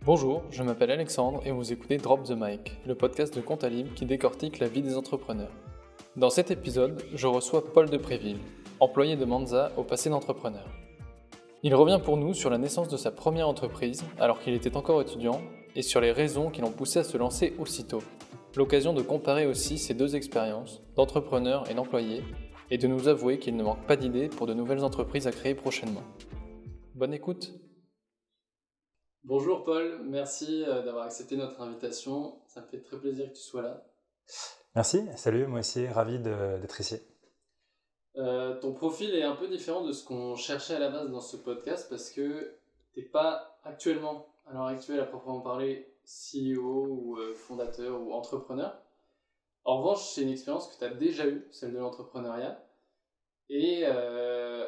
Bonjour, je m'appelle Alexandre et vous écoutez Drop the Mic, le podcast de Comptalib qui décortique la vie des entrepreneurs. Dans cet épisode, je reçois Paul Depréville, employé de Manza au passé d'entrepreneur. Il revient pour nous sur la naissance de sa première entreprise alors qu'il était encore étudiant et sur les raisons qui l'ont poussé à se lancer aussitôt. L'occasion de comparer aussi ces deux expériences, d'entrepreneur et d'employé, et de nous avouer qu'il ne manque pas d'idées pour de nouvelles entreprises à créer prochainement. Bonne écoute! Bonjour Paul, merci d'avoir accepté notre invitation. Ça me fait très plaisir que tu sois là. Merci, salut, moi aussi, ravi d'être ici. Ton profil est un peu différent de ce qu'on cherchait à la base dans ce podcast parce que tu n'es pas actuellement, à l'heure actuelle à proprement parler, CEO ou fondateur ou entrepreneur. En revanche, c'est une expérience que tu as déjà eue, celle de l'entrepreneuriat. Et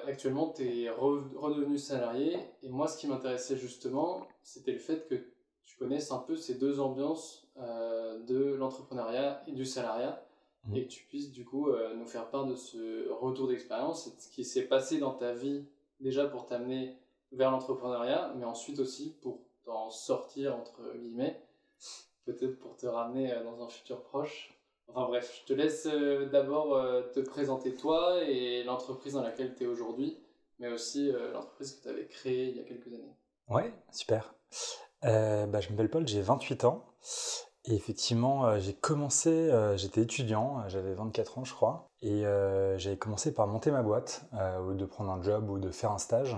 actuellement, tu es redevenu salarié. Et moi, ce qui m'intéressait justement, c'était le fait que tu connaisses un peu ces deux ambiances de l'entrepreneuriat et du salariat. Et que tu puisses du coup nous faire part de ce retour d'expérience et de ce qui s'est passé dans ta vie déjà pour t'amener vers l'entrepreneuriat, mais ensuite aussi pour t'en sortir, entre guillemets, peut-être pour te ramener dans un futur proche. Enfin bref, je te laisse d'abord te présenter toi et l'entreprise dans laquelle tu es aujourd'hui, mais aussi l'entreprise que tu avais créée il y a quelques années. Ouais, super. Je m'appelle Paul, j'ai 28 ans. Et effectivement, j'ai commencé, j'étais étudiant, j'avais 24 ans je crois. Et j'avais commencé par monter ma boîte, au lieu de prendre un job ou de faire un stage.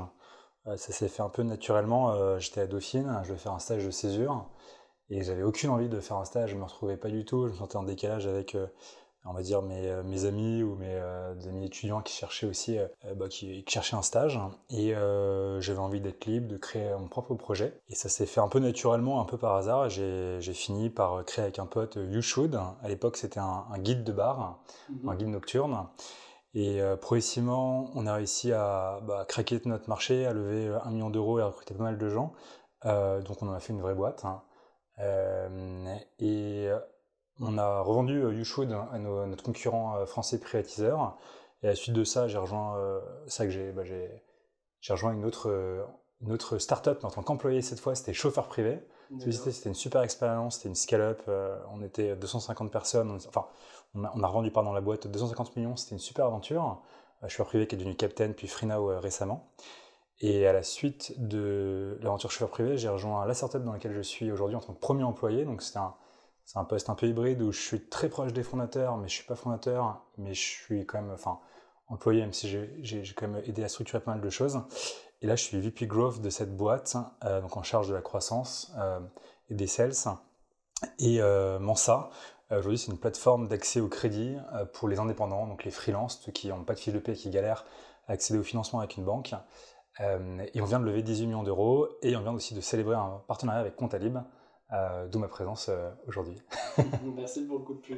Ça s'est fait un peu naturellement, j'étais à Dauphine, je devais faire un stage de césure. Et j'avais aucune envie de faire un stage, je me retrouvais pas du tout, je me sentais en décalage avec, on va dire, mes amis ou mes amis étudiants qui cherchaient aussi, qui cherchaient un stage. Et j'avais envie d'être libre, de créer mon propre projet. Et ça s'est fait un peu naturellement, un peu par hasard. J'ai fini par créer avec un pote You Should. À l'époque, c'était un guide de bar, un guide nocturne. Et progressivement, on a réussi à craquer notre marché, à lever 1 million d'euros et à recruter pas mal de gens. Donc on en a fait une vraie boîte. Et on a revendu YouShould à notre concurrent français privatiseur. Et à la suite de ça, j'ai rejoint, j'ai rejoint une autre start-up en tant qu'employé cette fois, c'était chauffeur privé. C'était une super expérience, c'était une scale-up. On était 250 personnes. On a revendu la boîte 250 millions, c'était une super aventure. Chauffeur privé qui est devenu Captain puis FreeNow récemment. Et à la suite de l'aventure chauffeur privé, j'ai rejoint la startup dans laquelle je suis aujourd'hui en tant que premier employé. Donc c'est un poste un peu hybride où je suis très proche des fondateurs, mais je suis pas fondateur, mais je suis quand même, employé, même si j'ai quand même aidé à structurer pas mal de choses. Et là, je suis VP Growth de cette boîte, donc en charge de la croissance et des sales. Et Mansa, aujourd'hui, c'est une plateforme d'accès au crédit pour les indépendants, donc les freelances, ceux qui n'ont pas de fiche de paie et qui galèrent à accéder au financement avec une banque. Et on vient de lever 18 millions d'euros et on vient aussi de célébrer un partenariat avec Comptalib, d'où ma présence aujourd'hui. Merci pour le coup de pub.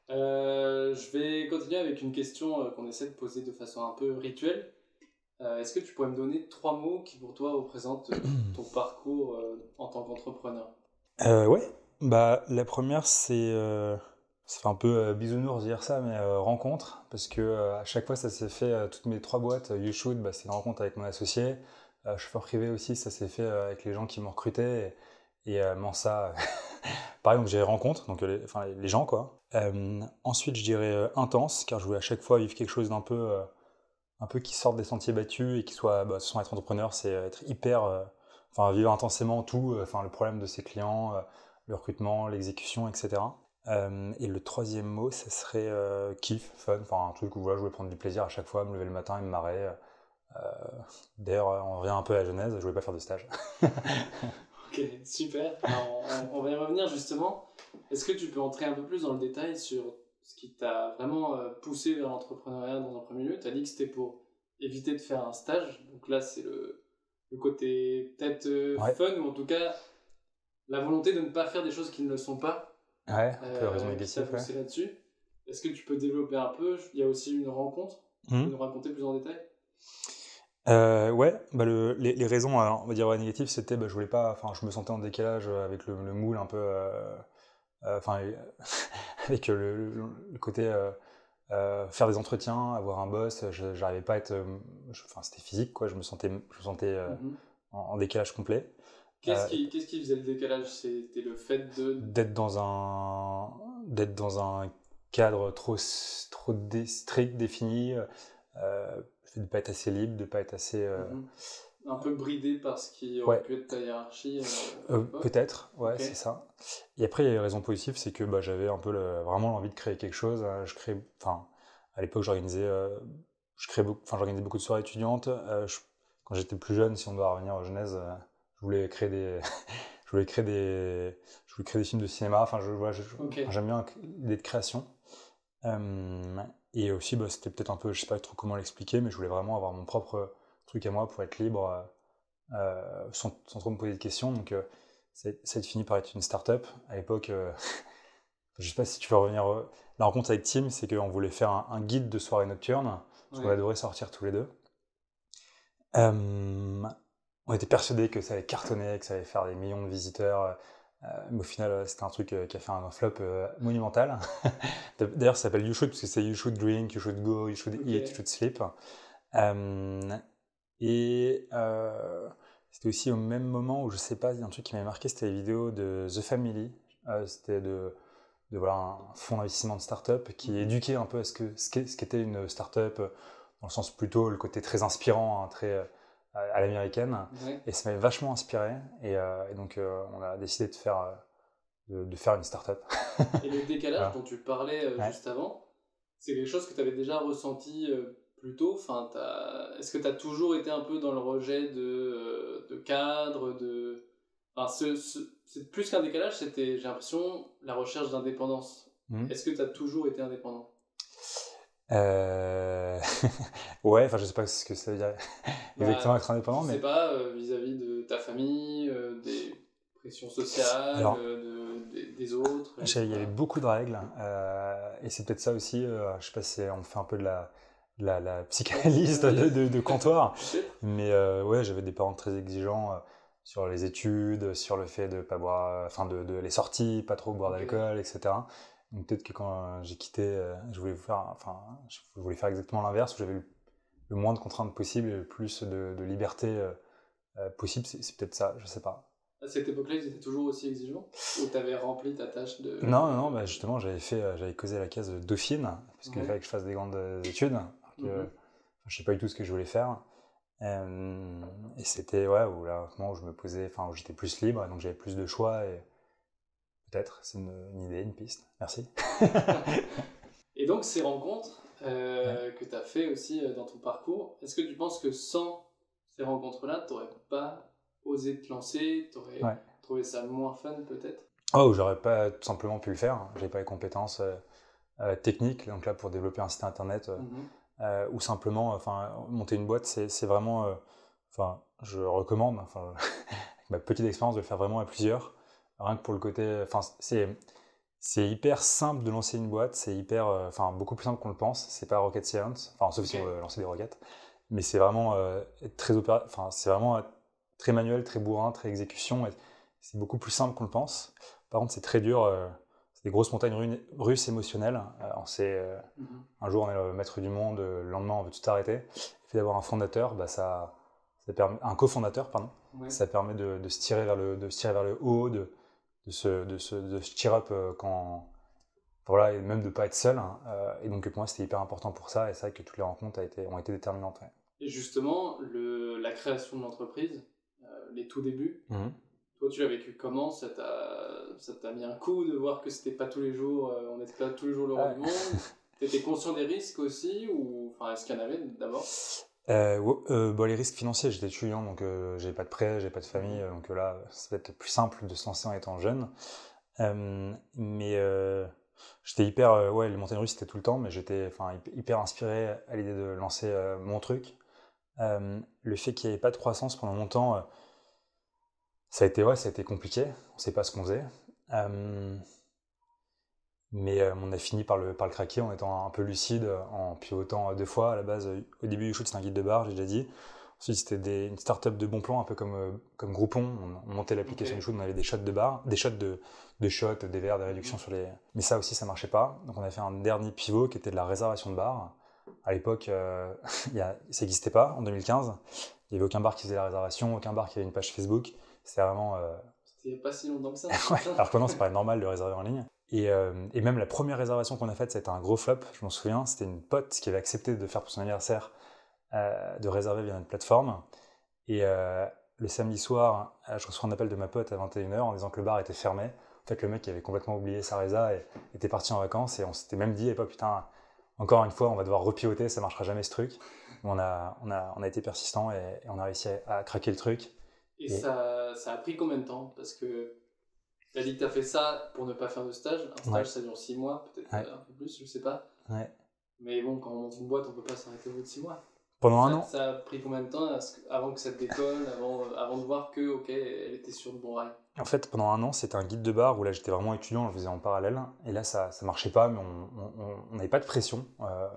Je vais continuer avec une question qu'on essaie de poser de façon un peu rituelle. Est-ce que tu pourrais me donner 3 mots qui pour toi représentent ton parcours en tant qu'entrepreneur? Ouais, la première ça fait un peu bisounours de dire ça, mais rencontre, parce que à chaque fois ça s'est fait, toutes mes 3 boîtes, You Should, c'est une rencontre avec mon associé, chauffeur privé aussi, ça s'est fait avec les gens qui m'ont recruté, et Mansa, pareil, donc j'ai rencontre, donc les gens quoi. Ensuite je dirais intense, car je voulais à chaque fois vivre quelque chose un peu qui sorte des sentiers battus et qui soit, de toute façon, être entrepreneur, c'est être hyper, vivre intensément tout, le problème de ses clients, le recrutement, l'exécution, etc. Et le troisième mot, ça serait kiff, fun, un truc où voilà, je voulais prendre du plaisir à chaque fois, me lever le matin et me marrer. D'ailleurs, on revient un peu à la genèse, je voulais pas faire de stage. Ok, super. Alors, on va y revenir justement. Est-ce que tu peux entrer un peu plus dans le détail sur ce qui t'a vraiment poussé vers l'entrepreneuriat dans un premier lieu? Tu as dit que c'était pour éviter de faire un stage. Donc là, c'est le côté peut-être Ouais, fun, ou en tout cas la volonté de ne pas faire des choses qui ne le sont pas, ouais, un peu raison qui t'a négative, ouais. poussé là-dessus. Est-ce que tu peux développer un peu? Il y a aussi une rencontre. Tu peux Mhm. nous raconter plus en détail? Ouais, les raisons, on va dire négatives, c'était, je voulais pas, je me sentais en décalage avec le moule un peu, avec le côté faire des entretiens, avoir un boss, j'arrivais pas à être, c'était physique quoi, je me sentais Mhm. en décalage complet. Qu'est-ce qui faisait le décalage? C'était le fait d'être dans un cadre trop strict, défini, le fait de ne pas être assez libre, de ne pas être assez... Un peu bridé par ce qui aurait pu être ta hiérarchie peut-être, ouais, c'est ça. Et après, il y a les raisons positives, c'est que j'avais un peu vraiment l'envie de créer quelque chose. À l'époque, j'organisais beaucoup de soirées étudiantes. Quand j'étais plus jeune, si on doit revenir aux Genèse, je voulais créer des films de cinéma. J'aime bien l'idée de création. Et aussi, c'était peut-être un peu, je sais pas trop comment l'expliquer, mais je voulais vraiment avoir mon propre truc à moi pour être libre sans trop me poser de questions. Donc ça a fini par être une start-up. À l'époque, je sais pas si tu veux revenir. La rencontre avec Tim, c'est qu'on voulait faire un guide de soirée nocturne, parce qu'on adorait sortir tous les deux. On était persuadés que ça allait cartonner, que ça allait faire des millions de visiteurs. Mais au final, c'était un truc qui a fait un flop monumental. D'ailleurs, ça s'appelle You Should, parce que c'est You Should Drink, You Should Go, You Should Eat, You Should Sleep. C'était aussi au même moment où, je sais pas, il y a un truc qui m'avait marqué, c'était les vidéos de The Family. C'était un fonds d'investissement de start-up qui éduquait un peu à ce qu'était une start-up, dans le sens plutôt le côté très inspirant, très à l'américaine. Et ça m'avait vachement inspiré. Et donc, on a décidé de faire une start-up. Et le décalage dont tu parlais juste avant, c'est quelque chose que tu avais déjà ressenti plus tôt. Est-ce que tu as toujours été un peu dans le rejet de cadre, c'est plus qu'un décalage, j'ai l'impression, la recherche d'indépendance. Est-ce que tu as toujours été indépendant? Ouais, je sais pas ce que ça veut dire exactement être indépendant. Je sais pas, vis-à-vis de ta famille, des pressions sociales, alors, des autres. Il y avait beaucoup de règles, et c'est peut-être ça aussi, je sais pas si on fait un peu de la psychanalyse de comptoir, mais ouais, j'avais des parents très exigeants sur les études, sur le fait de pas boire, de les sorties, pas trop boire d'alcool, etc. Donc peut-être que quand j'ai quitté, je voulais faire exactement l'inverse, où j'avais le moins de contraintes possible et le plus de liberté possible. C'est peut-être ça, je sais pas. À cette époque-là, ils étaient toujours aussi exigeants? Ou tu avais rempli ta tâche de... Non, justement, j'avais causé la case Dauphine, parce qu'il fallait que je fasse des grandes études. Je sais pas du tout ce que je voulais faire. Et c'était où je me posais, où j'étais plus libre, donc j'avais plus de choix. Et peut-être, c'est une idée, une piste. Merci. Et donc, ces rencontres que tu as fait aussi dans ton parcours, est-ce que tu penses que sans ces rencontres-là, tu n'aurais pas osé te lancer, tu aurais trouvé ça moins fun peut-être? J'aurais pas tout simplement pu le faire. J'avais pas les compétences techniques, donc là pour développer un site internet ou simplement monter une boîte, c'est vraiment, je recommande, avec ma petite expérience, de le faire vraiment à plusieurs. Rien que pour le côté, c'est hyper simple de lancer une boîte, c'est beaucoup plus simple qu'on le pense. C'est pas rocket science, sauf si on veut lancer des roquettes, mais c'est vraiment c'est vraiment très manuel, très bourrin, très exécution. Et c'est beaucoup plus simple qu'on le pense. Par contre, c'est très dur. C'est des grosses montagnes russes émotionnelles. Un jour, on est le maître du monde. Le lendemain, on veut tout arrêter. Le fait d'avoir un fondateur, ça permet, un cofondateur, pardon. Ça permet de se tirer vers le haut, de se cheer up et même de pas être seul. Et donc pour moi, c'était hyper important pour ça. Et c'est vrai que toutes les rencontres ont été déterminantes. Ouais. Et justement, la création de l'entreprise, les tout débuts, toi tu l'as vécu comment? Ça t'a mis un coup de voir que c'était pas tous les jours, on n'était pas tous les jours le roi du monde? T'étais conscient des risques aussi, ou est-ce qu'il y en avait d'abord? Les risques financiers, j'étais étudiant, donc j'avais pas de prêt, j'avais pas de famille, donc là c'est peut-être plus simple de se lancer en étant jeune. Mais j'étais hyper, les montagnes russes c'était tout le temps, mais j'étais hyper inspiré à l'idée de lancer mon truc. Le fait qu'il n'y avait pas de croissance pendant longtemps, ça a été compliqué, on ne sait pas ce qu'on faisait. Mais on a fini par le craquer en étant un peu lucide, en pivotant 2 fois. À la base, au début du shoot, c'était un guide de bar, j'ai déjà dit. Ensuite, c'était une start-up de bon plan, un peu comme Groupon. On montait l'application du shoot, on avait des shots de bar, des shots de shots, des verres, des réductions sur les... Mais ça aussi, ça marchait pas. Donc on a fait un dernier pivot qui était de la réservation de bar. À l'époque, ça n'existait pas, en 2015. Il n'y avait aucun bar qui faisait la réservation, aucun bar qui avait une page Facebook. C'était vraiment... C'était il n'y a pas si longtemps que ça. ouais, alors que maintenant, c'est pas normal de réserver en ligne. Et même la première réservation qu'on a faite, c'était un gros flop, je m'en souviens. C'était une pote qui avait accepté de faire pour son anniversaire, de réserver via une plateforme. Et le samedi soir, je reçois un appel de ma pote à 21h en disant que le bar était fermé. En fait, le mec avait complètement oublié sa résa et était parti en vacances. Et on s'était même dit, putain, encore une fois, on va devoir repivoter, ça marchera jamais ce truc. On a été persistant et on a réussi à craquer le truc. Et ça a pris combien de temps? Parce que tu as dit que tu as fait ça pour ne pas faire de stage. Un stage, ça dure 6 mois, peut-être un peu plus, je sais pas. Ouais. Mais bon, quand on monte une boîte, on peut pas s'arrêter au bout de 6 mois. Pendant un an. Ça a pris combien de temps avant que ça te décolle, avant de voir que, ok, elle était sur le bon rail? En fait, pendant un an, c'était un guide de bar où là, j'étais vraiment étudiant, je le faisais en parallèle. Et là, ça marchait pas, mais on n'avait pas de pression.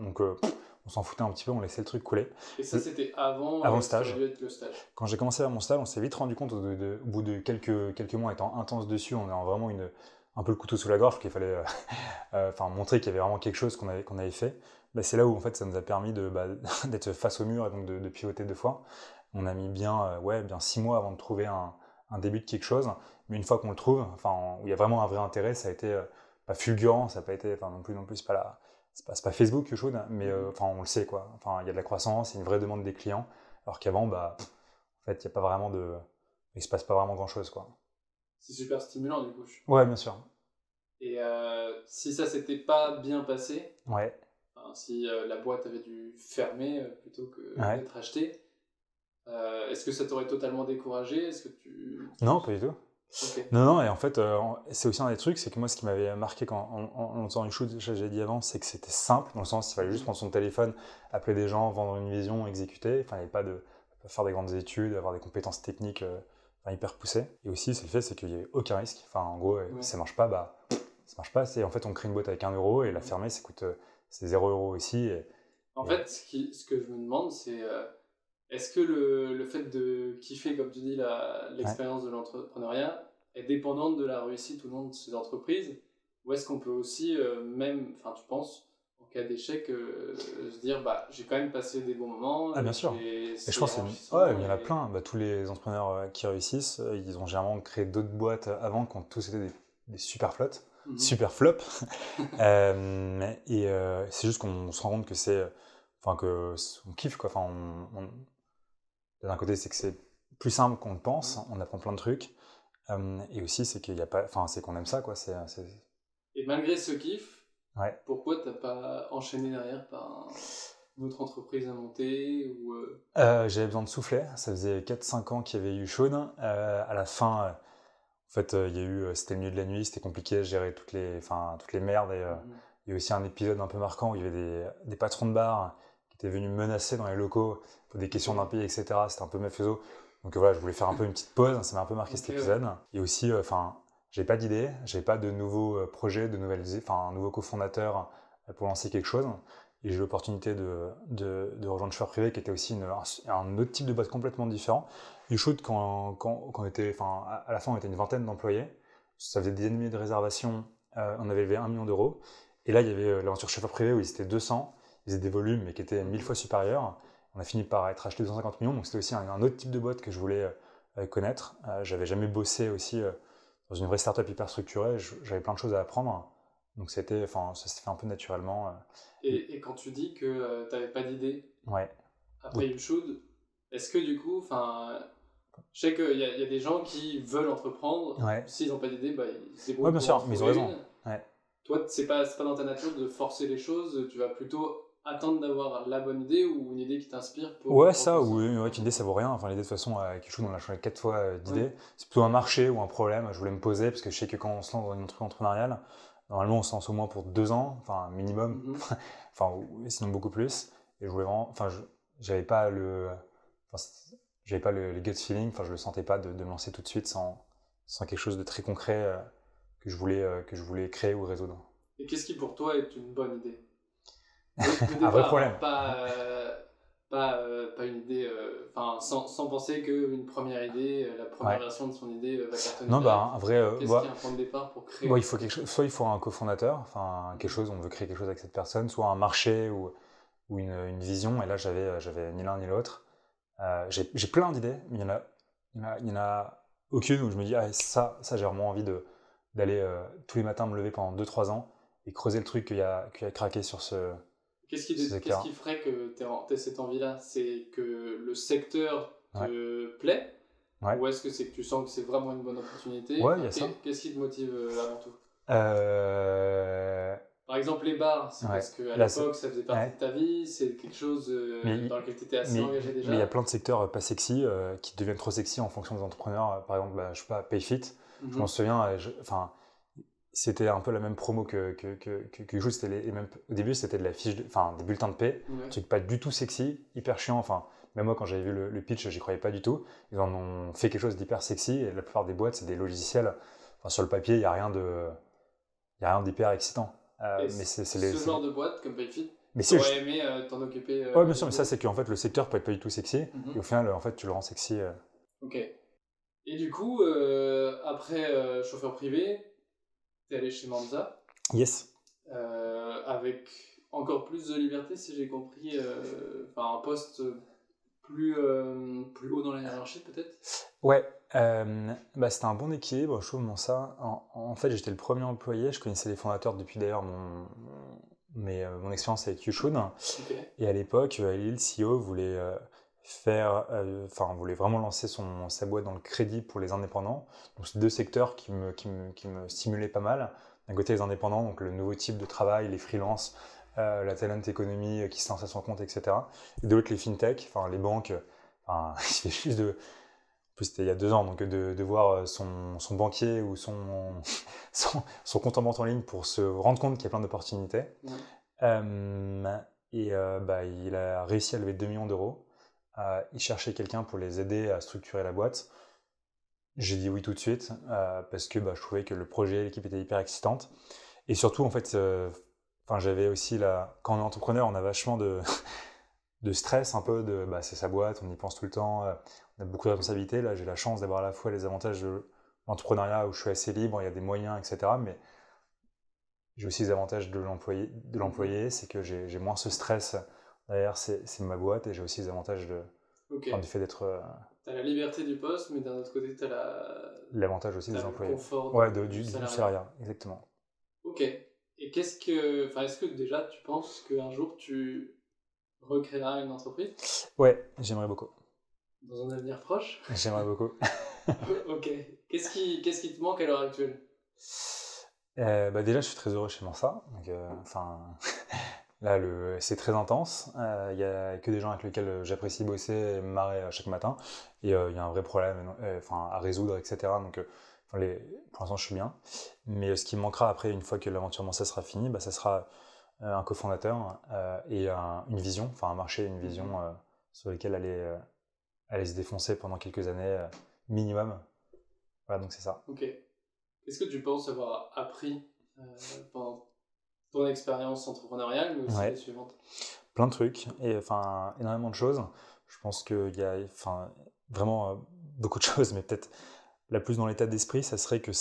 Donc, on s'en foutait un petit peu, on laissait le truc couler. Et ça, c'était avant le stage. Le stage. Quand j'ai commencé à mon stage, on s'est vite rendu compte, au bout de quelques mois étant intense dessus, on a vraiment un peu le couteau sous la gorge, qu'il fallait montrer qu'il y avait vraiment quelque chose qu'on avait fait. Bah, c'est là où en fait, ça nous a permis d'être face au mur et donc de pivoter 2 fois. On a mis bien 6 mois avant de trouver un début de quelque chose. Mais une fois qu'on le trouve, où il y a vraiment un vrai intérêt, ça a été pas fulgurant, ça n'a pas été non plus c'est pas Facebook YouShoot, mais on le sait quoi. Il y a de la croissance, il y a une vraie demande des clients, alors qu'avant, en fait, il y a pas vraiment il se passe pas vraiment grand chose quoi. C'est super stimulant du coup. Ouais, bien sûr. Et si ça s'était pas bien passé, ouais. Si la boîte avait dû fermer plutôt que d'être achetée, est-ce que ça t'aurait totalement découragé? Est-ce que Non, pas du tout. Okay. Non, et en fait, c'est aussi un des trucs, c'est que moi, ce qui m'avait marqué en lançant YouShoot, j'ai dit avant, c'est que c'était simple, dans le sens qu'il fallait juste prendre son téléphone, appeler des gens, vendre une vision, exécuter. Il n'y avait pas de faire des grandes études, avoir des compétences techniques hyper poussées. Et aussi, c'est le fait, c'est qu'il n'y avait aucun risque. En gros, si ça marche pas, ça marche pas. En fait, on crée une boîte avec 1 euro et la fermer, ça coûte c'est 0 € aussi. En fait, ce que je me demande, c'est est-ce que le fait de kiffer, comme tu dis, l'expérience de l'entrepreneuriat est dépendante de la réussite ou non de ces entreprises? Ou est-ce qu'on peut aussi, tu penses, en cas d'échec, se dire, j'ai quand même passé des bons moments? Ah, bien sûr. Et je pense qu'il y en a plein. Tous les entrepreneurs qui réussissent, ils ont généralement créé d'autres boîtes avant, quand tous étaient des super flottes. Super flop. Et c'est juste qu'on se rend compte que on kiffe quoi. D'un côté, c'est que c'est plus simple qu'on le pense, on apprend plein de trucs. Et aussi, c'est qu'il y a pas, c'est qu'on aime ça quoi. Et malgré ce kiff, pourquoi t'as pas enchaîné derrière par une autre entreprise à monter ou J'avais besoin de souffler. Ça faisait 4-5 ans qu'il y avait eu YouShoot. À la fin. En fait, c'était le milieu de la nuit, c'était compliqué à gérer toutes les merdes. Et il y a aussi un épisode un peu marquant où il y avait des patrons de bar qui étaient venus me menacer dans les locaux pour des questions d'impayés, etc. C'était un peu mafieux. Donc voilà, je voulais faire un peu une petite pause. Ça m'a un peu marqué cet épisode. Ouais. Et aussi, j'avais pas d'idée, j'avais pas de nouveaux projets, un nouveau cofondateur pour lancer quelque chose. Et j'ai eu l'opportunité de rejoindre Chauffeur Privé, qui était aussi un autre type de boîte complètement différent. YouShoot, quand on était, à la fin, on était une vingtaine d'employés. Ça faisait des milliers de réservations. On avait levé 1 million d'euros. Et là, il y avait l'aventure Chauffeur Privé où ils étaient 200. Ils faisaient des volumes, mais qui étaient 1000 fois supérieurs. On a fini par être acheté 250 millions. Donc, c'était aussi un autre type de boîte que je voulais connaître. J'avais jamais bossé aussi dans une vraie startup hyper structurée. J'avais plein de choses à apprendre. Donc, ça s'est fait un peu naturellement. Et quand tu dis que tu n'avais pas d'idée après YouShoot, est-ce que du coup, je sais qu'il y a des gens qui veulent entreprendre, s'ils n'ont pas d'idée, ils se débrouillent. Oui, bien sûr, mais ils ont raison. Toi, c'est pas dans ta nature de forcer les choses, tu vas plutôt attendre d'avoir la bonne idée ou une idée qui t'inspire pour... Ouais, ça, ou une idée ça vaut rien. L'idée de toute façon, quelque chose, on l'a changé 4 fois d'idée. C'est plutôt un marché ou un problème, je voulais me poser, parce que je sais que quand on se lance dans une entreprise entrepreneuriale, normalement on se lance au moins pour 2 ans, minimum, sinon beaucoup plus. Et je voulais vraiment, j'avais pas les gut feeling, je le sentais pas de me lancer tout de suite sans quelque chose de très concret que je voulais créer ou résoudre. Et qu'est-ce qui pour toi est une bonne idée? Un vrai problème. Pas une idée, sans penser qu'une première idée, la première version de son idée va cartonner. Non, un vrai. Qu'est-ce qui est un point de départ pour créer? Il faut quelque chose, soit il faut un cofondateur, quelque chose, on veut créer quelque chose avec cette personne, soit un marché ou une vision. Et là, j'avais ni l'un ni l'autre. J'ai plein d'idées, mais il y en a aucune où je me dis, ah, ça j'ai vraiment envie d'aller tous les matins me lever pendant 2-3 ans et creuser le truc qu'il y a craqué sur ce Qu'est-ce qui ferait que tu aies cette envie-là? C'est que le secteur te plaît? Ouais. Ou est-ce que c'est que tu sens que c'est vraiment une bonne opportunité? Ouais, il y a ça. Qu'est-ce qui te motive avant tout? Euh... Par exemple, les bars, c'est parce qu'à l'époque, ça faisait partie de ta vie, c'est quelque chose dans lequel tu étais assez engagé déjà. Mais il y a plein de secteurs pas sexy qui deviennent trop sexy en fonction des entrepreneurs. Par exemple, je sais pas, Payfit, je m'en souviens, c'était un peu la même promo que Joule, c'était au début, c'était de la fiche, des bulletins de paie, un truc pas du tout sexy, hyper chiant. Même moi, quand j'avais vu le pitch, j'y croyais pas du tout. Ils en ont fait quelque chose d'hyper sexy et la plupart des boîtes, c'est des logiciels. Sur le papier, il n'y a rien d'hyper excitant. Mais ce genre de boîte, comme Payfit, tu aurais aimé t'en occuper Oui, bien sûr, mais ça, c'est qu'en fait, le secteur peut être pas du tout sexy. Et au final, en fait, tu le rends sexy. Ok. Et du coup, après chauffeur privé, t'es allé chez Manza. Yes. Avec encore plus de liberté, si j'ai compris. Un poste plus haut dans la hiérarchie, peut-être. Ouais. C'était un bon équilibre, je trouve, ça. En fait, j'étais le premier employé. Je connaissais les fondateurs depuis d'ailleurs mon expérience avec Yushun. Okay. Et à l'époque, Ali, le CEO, voulait voulait vraiment lancer sa boîte dans le crédit pour les indépendants. Donc, c'est deux secteurs qui me stimulaient pas mal. D'un côté, les indépendants, donc le nouveau type de travail, les freelances, la talent économie qui se lance à son compte, etc. Et de l'autre, les fintech, les banques. Il fait juste de... En plus, c'était il y a 2 ans, donc de voir son banquier ou son compte en banque en ligne pour se rendre compte qu'il y a plein d'opportunités. Il a réussi à lever 2 millions d'euros. Il cherchait quelqu'un pour les aider à structurer la boîte. J'ai dit oui tout de suite parce que je trouvais que le projet, l'équipe était hyper excitante. Et surtout, en fait, j'avais aussi quand on est entrepreneur, on a vachement de stress un peu, c'est sa boîte, on y pense tout le temps, on a beaucoup de responsabilités. Là, j'ai la chance d'avoir à la fois les avantages de l'entrepreneuriat où je suis assez libre, il y a des moyens, etc. Mais j'ai aussi les avantages de l'employé, c'est que j'ai moins ce stress. Derrière, c'est ma boîte et j'ai aussi les avantages du fait d'être... T'as la liberté du poste, mais d'un autre côté, t'as l'avantage aussi des employés. Le confort du salariat, exactement. Ok. Et est-ce que déjà, tu penses qu'un jour, tu recréeras une entreprise? Ouais, j'aimerais beaucoup. Dans un avenir proche? J'aimerais beaucoup. Ok. Qu'est-ce qui te manque à l'heure actuelle? Déjà, je suis très heureux chez Mansa. Là, c'est très intense. Il n'y a que des gens avec lesquels j'apprécie bosser et me marrer chaque matin. Et il y a un vrai problème à résoudre, etc. Donc, pour l'instant, je suis bien. Mais ce qui me manquera après, une fois que l'aventure Mansa sera finie, ça sera un cofondateur et une vision, un marché, une vision sur lequel aller se défoncer pendant quelques années minimum. Voilà, donc c'est ça. Ok. Est-ce que tu penses avoir appris pendant ton expérience entrepreneuriale, mais aussi les suivantes? Plein de trucs, et énormément de choses. Je pense qu'il y a vraiment beaucoup de choses, mais peut-être la plus dans l'état d'esprit, ça serait que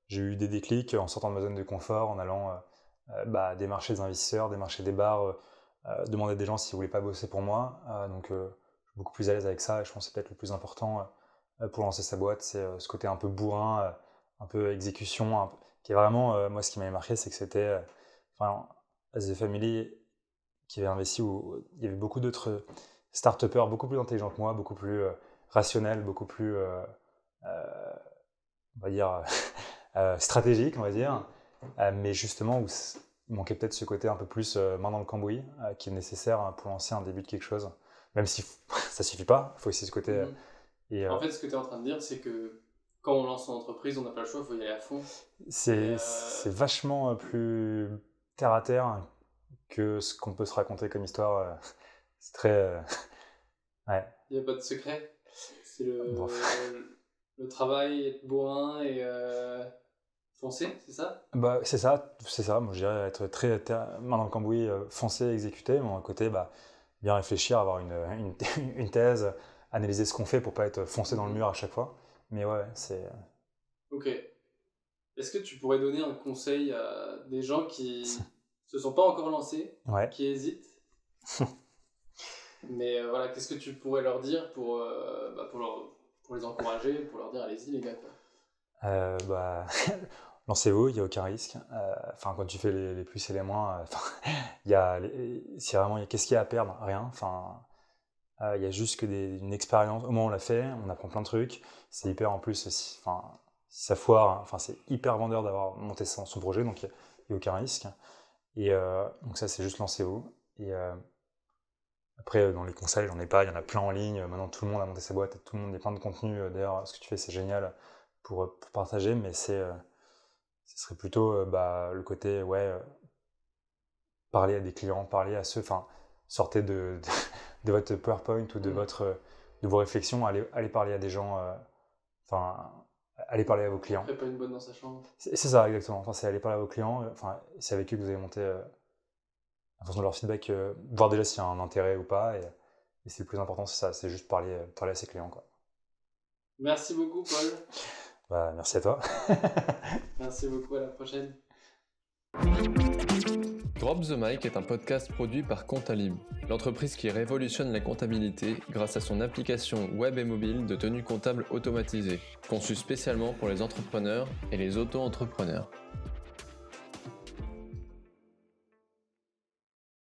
j'ai eu des déclics en sortant de ma zone de confort, en allant démarcher des investisseurs, démarcher des bars, demander à des gens s'ils ne voulaient pas bosser pour moi. Donc, je suis beaucoup plus à l'aise avec ça, et je pense que c'est peut-être le plus important pour lancer sa boîte, c'est ce côté un peu bourrin, un peu exécution, qui est vraiment, moi ce qui m'avait marqué, c'est que c'était, As the Family qui avait investi où il y avait beaucoup d'autres start-upers beaucoup plus intelligents que moi, beaucoup plus rationnels, beaucoup plus, on va dire, stratégiques, on va dire, mais justement où il manquait peut-être ce côté un peu plus main dans le cambouis qui est nécessaire pour lancer un début de quelque chose, même si ça suffit pas, il faut aussi ce côté... En fait, ce que tu es en train de dire, c'est que quand on lance son entreprise, on n'a pas le choix, il faut y aller à fond. C'est vachement plus terre à terre que ce qu'on peut se raconter comme histoire. C'est très... ouais. Il n'y a pas de secret. C'est le travail, être bourrin et foncer, c'est ça? C'est ça. Moi, je dirais être très main dans le cambouis, foncer, exécuter. Mais d'un côté, bien réfléchir, avoir une thèse, analyser ce qu'on fait pour pas être foncé dans le mur à chaque fois. Mais ouais, c'est... Ok. Est-ce que tu pourrais donner un conseil à des gens qui se sont pas encore lancés, qui hésitent? Mais voilà, qu'est-ce que tu pourrais leur dire pour les encourager, pour leur dire allez-y les gars quoi. Lancez-vous, il n'y a aucun risque. Enfin, quand tu fais les plus et les moins, il y a qu'est-ce qu'il y a à perdre? Rien. Enfin, il y a juste que une expérience. Au moins, on l'a fait, on apprend plein de trucs. C'est hyper en plus, si ça foire, enfin, c'est hyper vendeur d'avoir monté son projet, donc il n'y a aucun risque. Et donc ça, c'est juste lancez-vous. Et après, dans les conseils, j'en ai pas, il y en a plein en ligne. Maintenant, tout le monde a monté sa boîte, tout le monde a plein de contenu. D'ailleurs, ce que tu fais, c'est génial pour partager, mais ce serait plutôt le côté, parler à des clients, parler à ceux, enfin, sortez de votre PowerPoint ou de vos réflexions, allez parler à des gens, allez parler à vos clients. Après, pas une bonne dans sa chambre. C'est ça, exactement. Enfin, c'est aller parler à vos clients, c'est avec eux que vous allez monter, en fonction de leur feedback, voir déjà s'il y a un intérêt ou pas, et c'est le plus important, c'est ça, c'est juste parler à ses clients, quoi. Merci beaucoup, Paul. Merci à toi. Merci beaucoup, à la prochaine. Drop the Mic est un podcast produit par Comptalib, l'entreprise qui révolutionne la comptabilité grâce à son application web et mobile de tenue comptable automatisée, conçue spécialement pour les entrepreneurs et les auto-entrepreneurs.